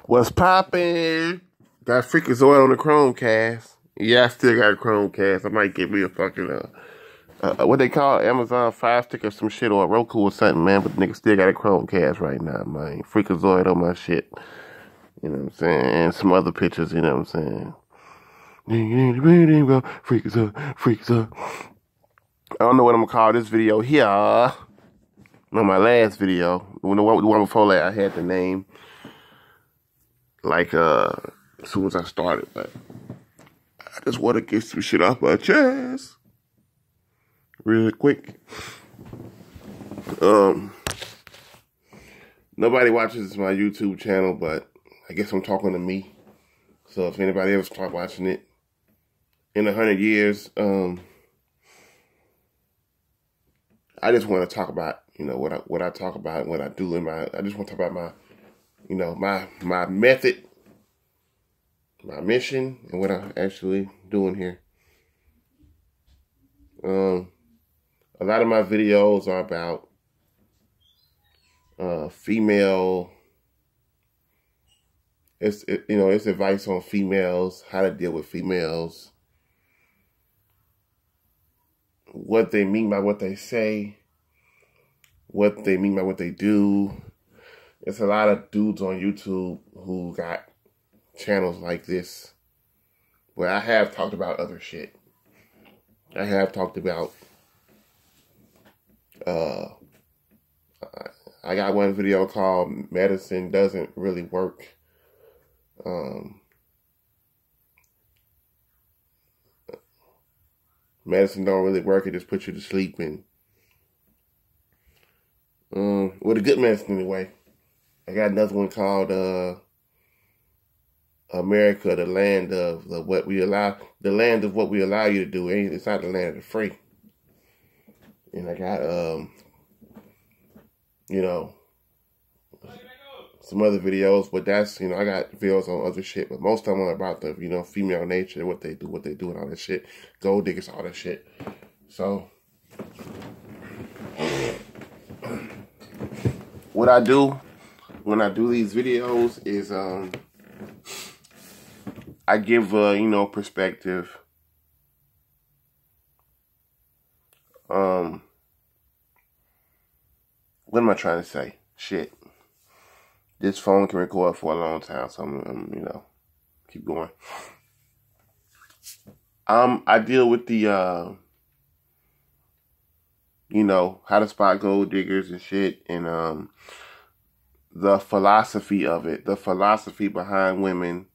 What's poppin'? Got Freakazoid on the Chromecast. Yeah, I still got a Chromecast. I might get me a fucking, what they call it? Amazon Fire Stick or some shit, or a Roku or something, man. But the nigga still got a Chromecast right now, man. Freakazoid on my shit. You know what I'm saying? And some other pictures, you know what I'm saying? Freakazoid, Freakazoid. I don't know what I'm gonna call this video here. No, my last video. The one before that, I had the name. Like, as soon as I started, but I just want to get some shit off my chest real quick. Nobody watches my YouTube channel, but I guess I'm talking to me. So if anybody ever start watching it in 100 years, I just want to talk about, you know, what I talk about and what I do I just want to talk about my, you know, my method, my mission, and what I'm actually doing here. A lot of my videos are about female. It's advice on females, how to deal with females, what they mean by what they say, what they mean by what they do. It's a lot of dudes on YouTube who got channels like this, where I have talked about other shit. I have talked about, I got one video called Medicine Doesn't Really Work. Medicine don't really work, it just puts you to sleep. And with a good medicine anyway. I got another one called America, the land of what we allow you to do. It's not the land of the free. And I got some other videos, but that's, I got videos on other shit, but most of them are about the, female nature, what they do and all that shit. Gold diggers, all that shit. So what I do when I do these videos is I give perspective. What am I trying to say? Shit. This phone can record for a long time, so I'm keep going. I deal with the how to spot gold diggers and shit, and the philosophy of it, the philosophy behind women,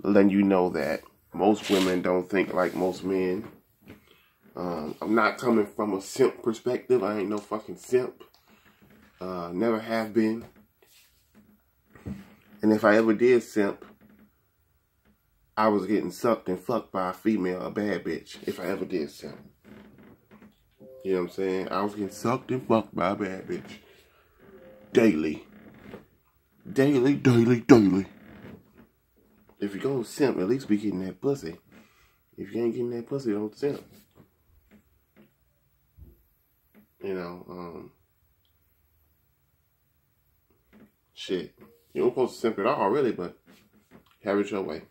letting you know that most women don't think like most men. I'm not coming from a simp perspective. I ain't no fucking simp. Never have been. And if I ever did simp, I was getting sucked and fucked by a female, a bad bitch. If I ever did simp. You know what I'm saying? I was getting sucked and fucked by a bad bitch. Daily. Daily, daily, daily. If you're gonna simp, at least be getting that pussy. If you ain't getting that pussy, don't simp. Shit. You don't supposed to simp at all, really, but have it your way.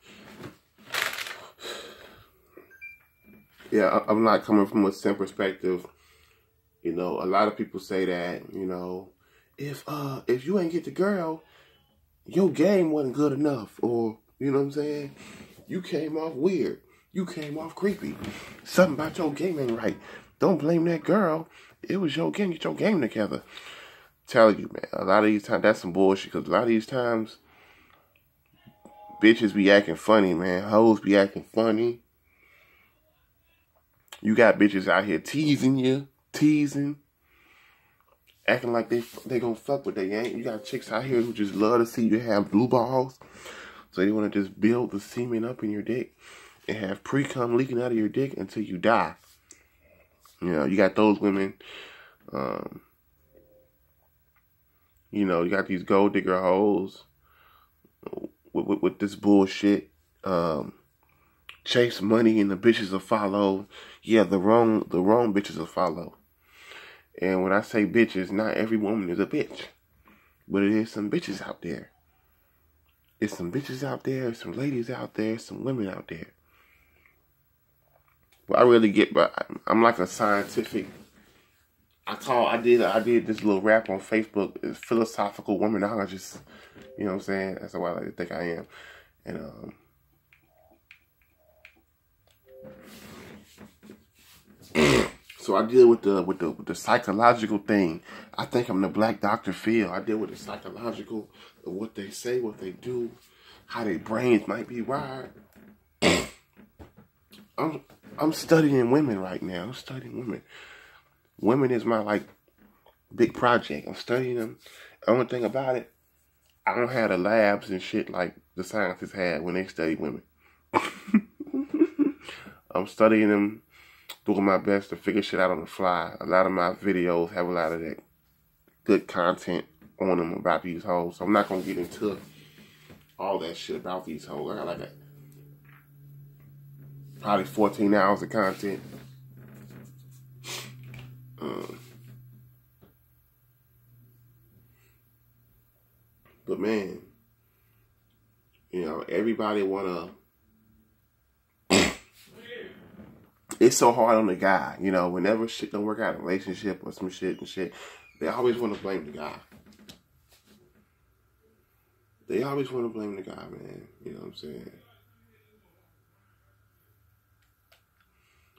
Yeah, I'm not coming from a simp perspective. A lot of people say that, if you ain't get the girl, your game wasn't good enough, or, you know what I'm saying? You came off weird. You came off creepy. Something about your game ain't right. Don't blame that girl. It was your game. Get your game together. Telling you, man, a lot of these times, that's some bullshit, because a lot of these times, bitches be acting funny, man. Hoes be acting funny. You got bitches out here teasing you, acting like they gonna fuck, but they ain't. You got chicks out here who just love to see you have blue balls, so they want to just build the semen up in your dick and have pre-cum leaking out of your dick until you die. You got those women. You got these gold digger hoes with this bullshit. Chase money and the bitches will follow. Yeah, the wrong bitches will follow. And when I say bitches, not every woman is a bitch, but it is some bitches out there It's some bitches out there, some ladies out there, some women out there. But I really get, but I'm like a scientific. I did this little rap on Facebook. It's philosophical womanologist. You know what I'm saying? That's what I like to think I am. And so I deal with the psychological thing. I think I'm the Black Dr. Phil. I deal with the psychological of what they say, what they do, how their brains might be wired. I'm studying women right now. I'm studying women. Women is my like big project. I'm studying them. The only thing about it, I don't have the labs and shit like the scientists had when they studied women. I'm studying them, doing my best to figure shit out on the fly. A lot of my videos have a lot of that good content on them about these hoes. So I'm not gonna get into all that shit about these hoes. I got like probably 14 hours of content. But man, you know, everybody wanna. It's so hard on the guy, you know. Whenever shit don't work out in a relationship or some shit and shit, they always want to blame the guy. They always want to blame the guy, man. You know what I'm saying?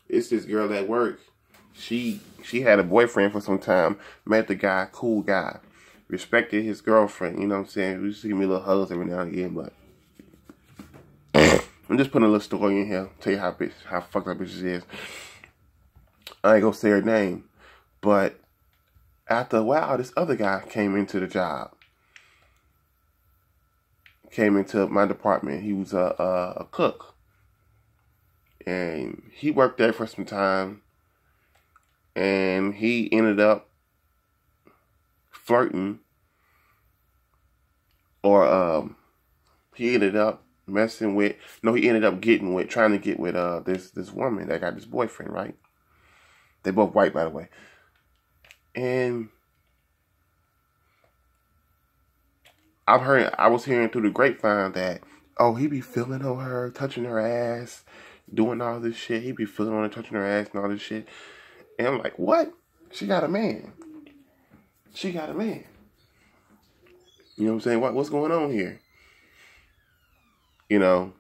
It's this girl at work. She had a boyfriend for some time. Met the guy, cool guy. Respected his girlfriend. You know what I'm saying? We used to give me little hugs every now and again, but I'm just putting a little story in here. Tell you how fucked up bitch is. I ain't gonna say her name, but after a while, this other guy came into the job. Came into my department. He was a cook, and he worked there for some time. And he ended up flirting, or he ended up messing with. No, he ended up trying to get with this woman that got this boyfriend, right? They both white, by the way. And I was hearing through the grapevine that, oh, he be feeling on her, touching her ass, doing all this shit. He be feeling on her, touching her ass and all this shit. And I'm like, what? She got a man. She got a man. You know what I'm saying? What's going on here? You know,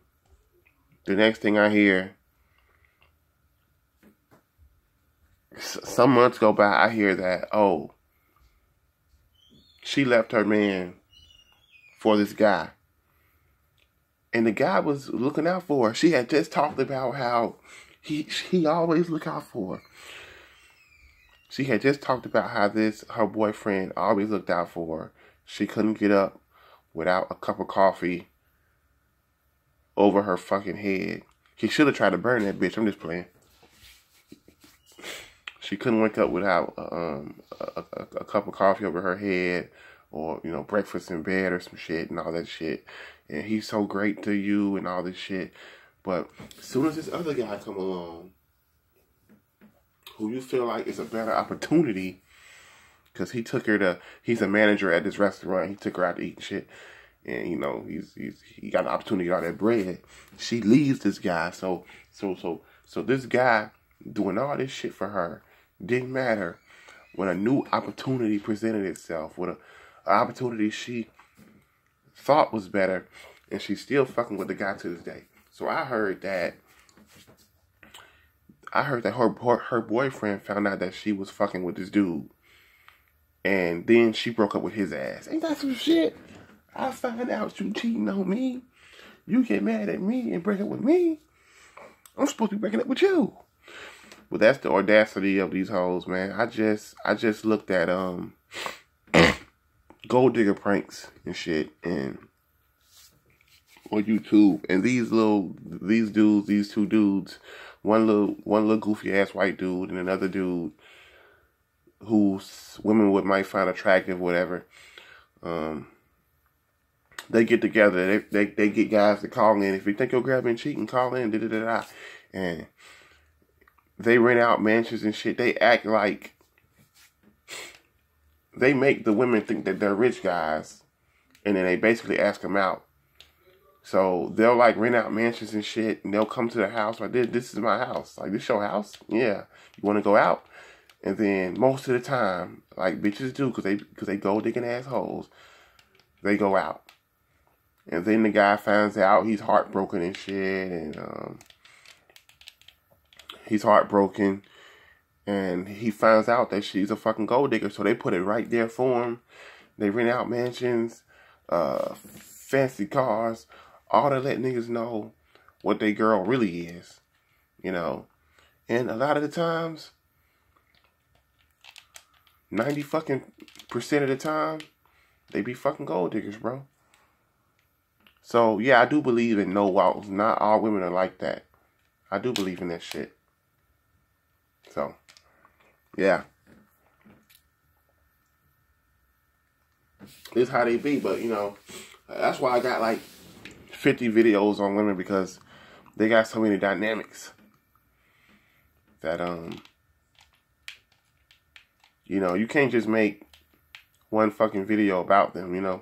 the next thing I hear, some months go by, I hear that, oh, she left her man for this guy. And the guy was looking out for her. She had just talked about how he always look out for her. She had just talked about how her boyfriend always looked out for her. She couldn't get up without a cup of coffee over her fucking head. He should have tried to burn that bitch. I'm just playing. She couldn't wake up without a cup of coffee over her head, or, you know, breakfast in bed or some shit and all that shit. And he's so great to you and all this shit. But as soon as this other guy come along, who you feel like is a better opportunity, because he's a manager at this restaurant. He took her out to eat and shit. And, you know, he got an opportunity to get all that bread. She leaves this guy. So this guy doing all this shit for her didn't matter when a new opportunity presented itself, with an opportunity she thought was better, and she's still fucking with the guy to this day. So I heard that her boyfriend found out that she was fucking with this dude, and then she broke up with his ass. Ain't that some shit? I find out you cheating on me, you get mad at me and break up with me. I'm supposed to be breaking up with you. But that's the audacity of these hoes, man. I just looked at gold digger pranks and shit and on YouTube, and these two dudes, one little goofy ass white dude and another dude who women might find attractive, whatever. They get together. They get guys to call in. If you think you're grabbing cheating, call in. And they rent out mansions and shit. They act like they make the women think that they're rich guys, and then they basically ask them out So they'll like rent out mansions and shit, and they'll come to the house like, this is my house. Like, this your house? Yeah. You want to go out? And then most of the time, like bitches do, cause they gold digging assholes, they go out. And then the guy finds out he's heartbroken and shit, and he's heartbroken, and he finds out that she's a fucking gold digger. So they put it right there for him. They rent out mansions, fancy cars, all to let niggas know what they girl really is, you know. And a lot of the times, 90% of the time, they be fucking gold diggers, bro. So yeah, I do believe in no walls. Not all women are like that. I do believe in that shit. So, yeah. It's how they be, but you know, that's why I got like 50 videos on women, because they got so many dynamics that you know, you can't just make one fucking video about them, you know.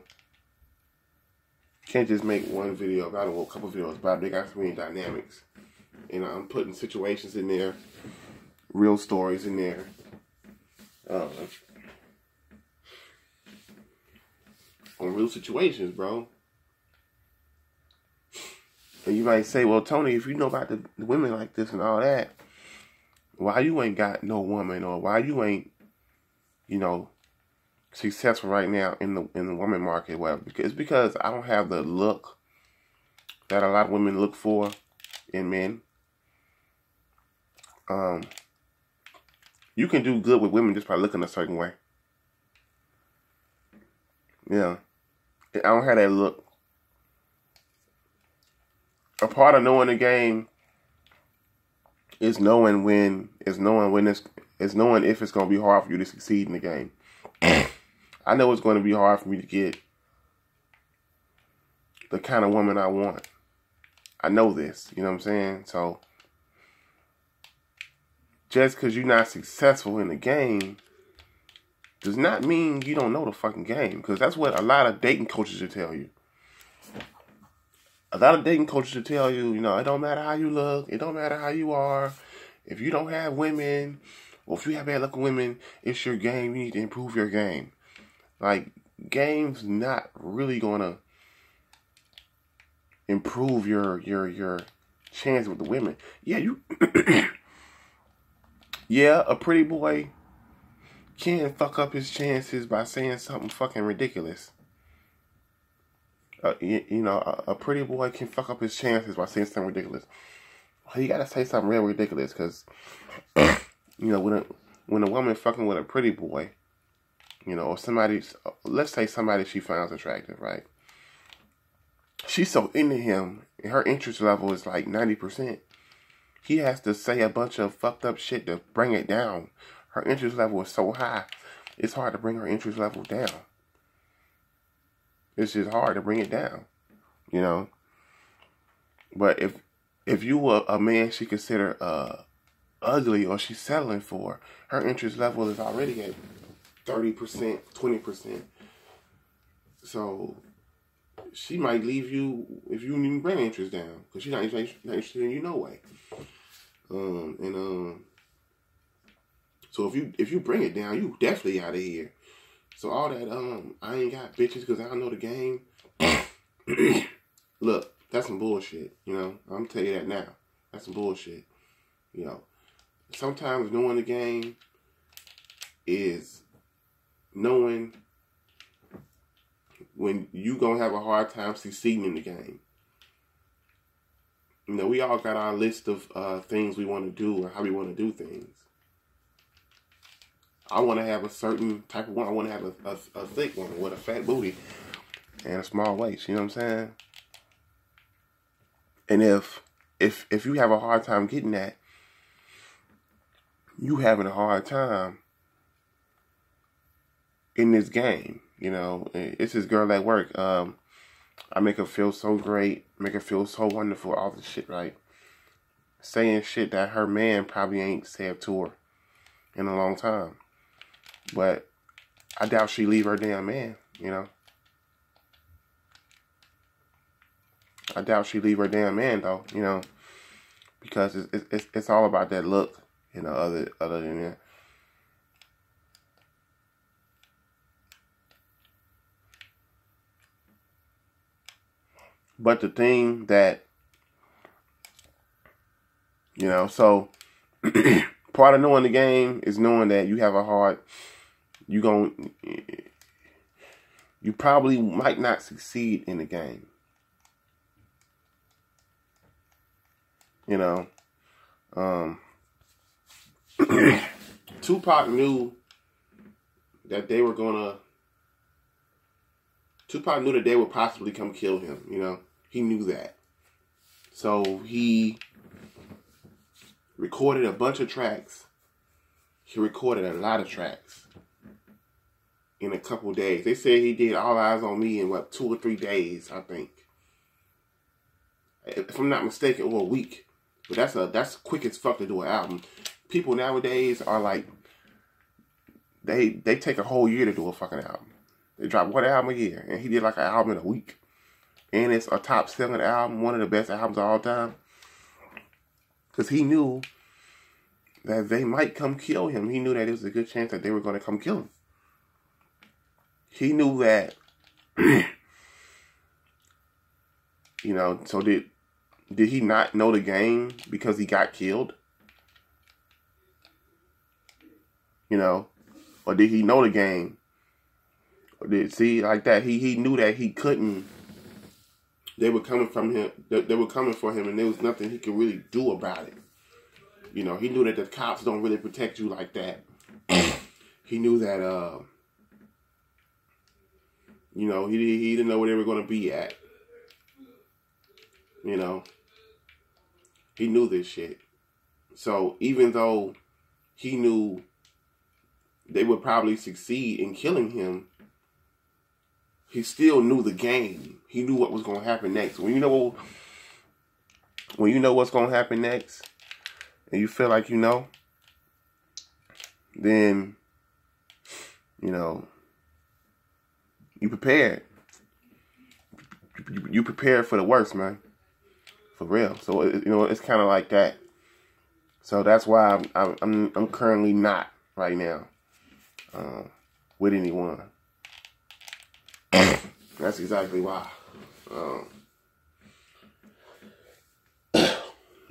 You can't just make one video about them, or a couple videos about them. They got so many dynamics. You know, I'm putting situations in there, real stories in there. On real situations, bro. And you might say, well, Tony, if you know about the women like this and all that, why you ain't got no woman, or why you ain't, you know, successful right now in the woman market? Well, it's because I don't have the look that a lot of women look for in men. You can do good with women just by looking a certain way. Yeah. I don't have that look. A part of knowing the game is knowing if it's gonna be hard for you to succeed in the game. I know it's gonna be hard for me to get the kind of woman I want. I know this, you know what I'm saying? So just because you're not successful in the game does not mean you don't know the fucking game. Because that's what a lot of dating coaches will tell you. A lot of dating coaches will tell you, you know, it don't matter how you look. It don't matter how you are. If you don't have women, or if you have bad luck with women, it's your game. You need to improve your game. Like, game's not really going to improve your chance with the women. Yeah, you... Yeah, a pretty boy can fuck up his chances by saying something fucking ridiculous. You know, a pretty boy can fuck up his chances by saying something ridiculous. Well, you gotta say something real ridiculous, because, you know, when a woman fucking with a pretty boy, you know, or somebody, let's say somebody she finds attractive, right? She's so into him, and her interest level is like 90%. He has to say a bunch of fucked up shit to bring it down. Her interest level is so high, it's hard to bring her interest level down. It's just hard to bring it down, you know. But if you were a man she considered ugly, or she's settling for, her interest level is already at 30%, 20%. So she might leave you if you didn't bring interest down, because she's not interested in you no way. So if you bring it down, you definitely out of here. So all that I ain't got bitches because I don't know the game. Look, that's some bullshit. You know, I'm gonna tell you that now. That's some bullshit. You know, sometimes knowing the game is knowing when you gonna have a hard time succeeding in the game. You know, we all got our list of things we want to do or how we want to do things. I want to have a certain type of one. I want to have a thick one with a fat booty and a small waist. You know what I'm saying? And if you have a hard time getting that, you having a hard time in this game. You know, it's this girl at work. I make her feel so great, make her feel so wonderful, all this shit, right? Saying shit that her man probably ain't said to her in a long time. But I doubt she leave her damn man, you know? I doubt she'd leave her damn man though, you know, because it's all about that look, you know, other than that. But the thing that, you know, so part of knowing the game is knowing that you have a heart. You probably might not succeed in the game. You know, Tupac knew that they were Tupac knew that they would possibly come kill him, you know. He knew that. So he recorded a bunch of tracks. He recorded a lot of tracks in a couple days. They said he did All Eyes on Me in, 2 or 3 days, I think. If I'm not mistaken, or a week. But that's quick as fuck to do an album. People nowadays are like, they take a whole year to do a fucking album. They drop one album a year, and he did like an album in a week. And it's a top-selling album, one of the best albums of all time. Because he knew that they might come kill him. He knew that there was a good chance that they were going to come kill him. He knew that, you know, so did he not know the game because he got killed? You know, or did he know the game? Or like that? He knew that he couldn't. They were coming from him. They were coming for him, and there was nothing he could really do about it. You know, he knew that the cops don't really protect you like that. He knew that, you know, he didn't know where they were going to be at. You know, he knew this shit. So even though he knew they would probably succeed in killing him, he still knew the game. He knew what was going to happen next. When you know what's going to happen next, and you feel like you know, then, you know, you prepared. You prepared for the worst, man. For real. So, you know, it's kind of like that. So that's why I'm currently not right now with anyone. That's exactly why.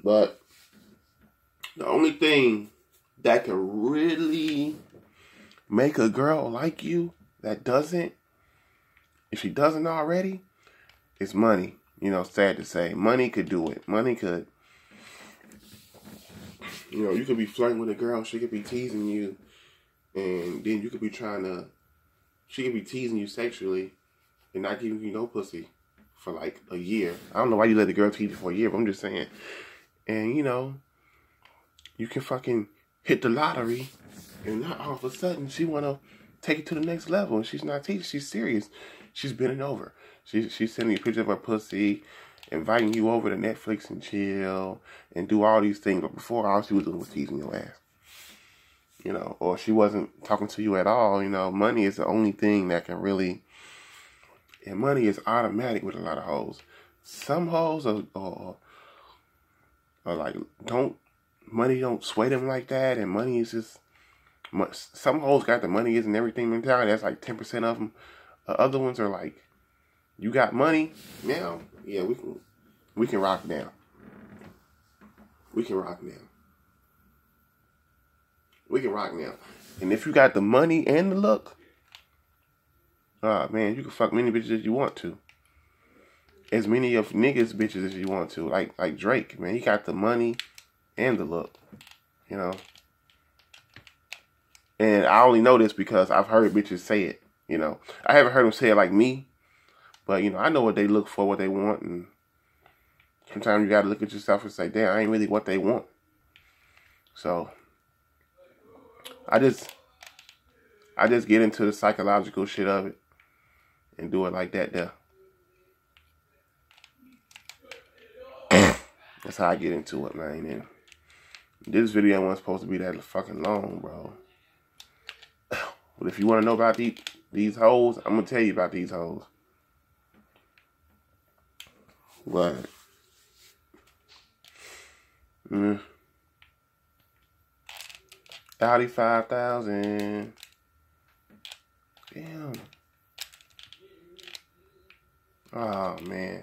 But the only thing that can really make a girl like you that doesn't, if she doesn't already, is money. You know, sad to say. Money could do it. Money could. You know, you could be flirting with a girl, she could be teasing you, and then you could be she could be teasing you sexually and not giving you no pussy for like a year. I don't know why you let the girl tease you for a year, but I'm just saying. And, you know, you can fucking hit the lottery, and not all of a sudden she want to take it to the next level, and she's not teasing, she's serious. She's bending over. She's sending you pictures of her pussy, inviting you over to Netflix and chill, and do all these things. But before, all she was doing was teasing your ass. You know, or she wasn't talking to you at all. You know, money is the only thing that can really, and money is automatic with a lot of hoes. Some hoes are like, money don't sway them like that, and money is just, some hoes got the money isn't everything mentality. That's like 10% of them. Other ones are like, you got money now, yeah, we can rock now. We can rock now. We can rock now. And if you got the money and the look, man, you can fuck many bitches as you want to. As many of niggas bitches as you want to. Like Drake, man, he got the money and the look. You know? And I only know this because I've heard bitches say it. You know? I haven't heard them say it like me. But, you know, I know what they look for, what they want. And sometimes you got to look at yourself and say, damn, I ain't really what they want. So I just get into the psychological shit of it and do it like that there. That's how I get into it, man. And this video wasn't supposed to be that fucking long, bro. But if you want to know about these hoes, I'm going to tell you about these hoes. But Audi 5000. Damn. Oh man.